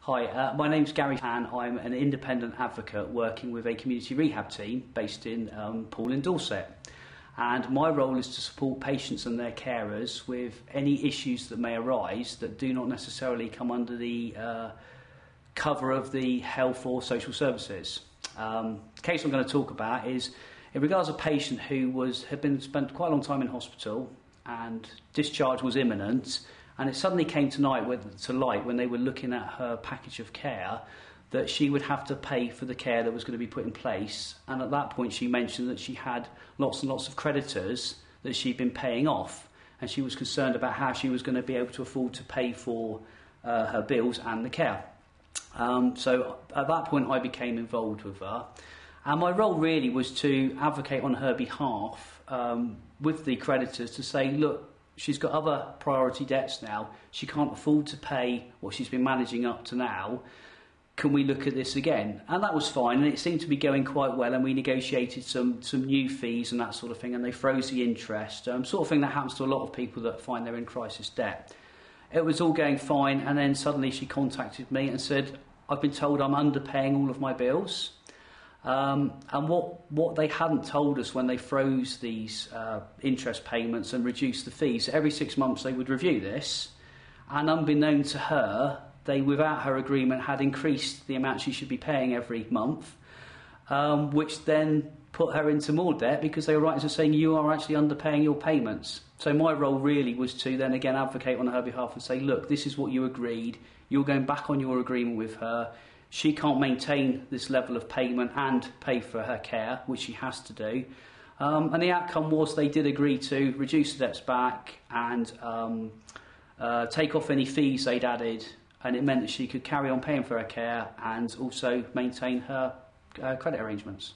Hi, my name's Gary Han. I'm an independent advocate working with a community rehab team based in Poole in Dorset. And my role is to support patients and their carers with any issues that may arise that do not necessarily come under the cover of the health or social services. The case I'm going to talk about is in regards to a patient who had been spent quite a long time in hospital and discharge was imminent, and it suddenly came to light when they were looking at her package of care that she would have to pay for the care that was going to be put in place. And at that point she mentioned that she had lots and lots of creditors that she'd been paying off, and she was concerned about how she was going to be able to afford to pay for her bills and the care. So at that point I became involved with her, and my role really was to advocate on her behalf with the creditors to say, look, she's got other priority debts now, she can't afford to pay what she's been managing up to now, can we look at this again? And that was fine, and it seemed to be going quite well, and we negotiated some new fees and that sort of thing, and they froze the interest, sort of thing that happens to a lot of people that find they're in crisis debt. It was all going fine, and then suddenly she contacted me and said, I've been told I'm underpaying all of my bills. And what they hadn't told us when they froze these interest payments and reduced the fees, every 6 months they would review this, and unbeknown to her, they, without her agreement, had increased the amount she should be paying every month, which then put her into more debt because they were right into saying you are actually underpaying your payments. So my role really was to then again advocate on her behalf and say, look, this is what you agreed, you're going back on your agreement with her, she can't maintain this level of payment and pay for her care, which she has to do. And the outcome was they did agree to reduce the debts back and take off any fees they'd added, and it meant that she could carry on paying for her care and also maintain her credit arrangements.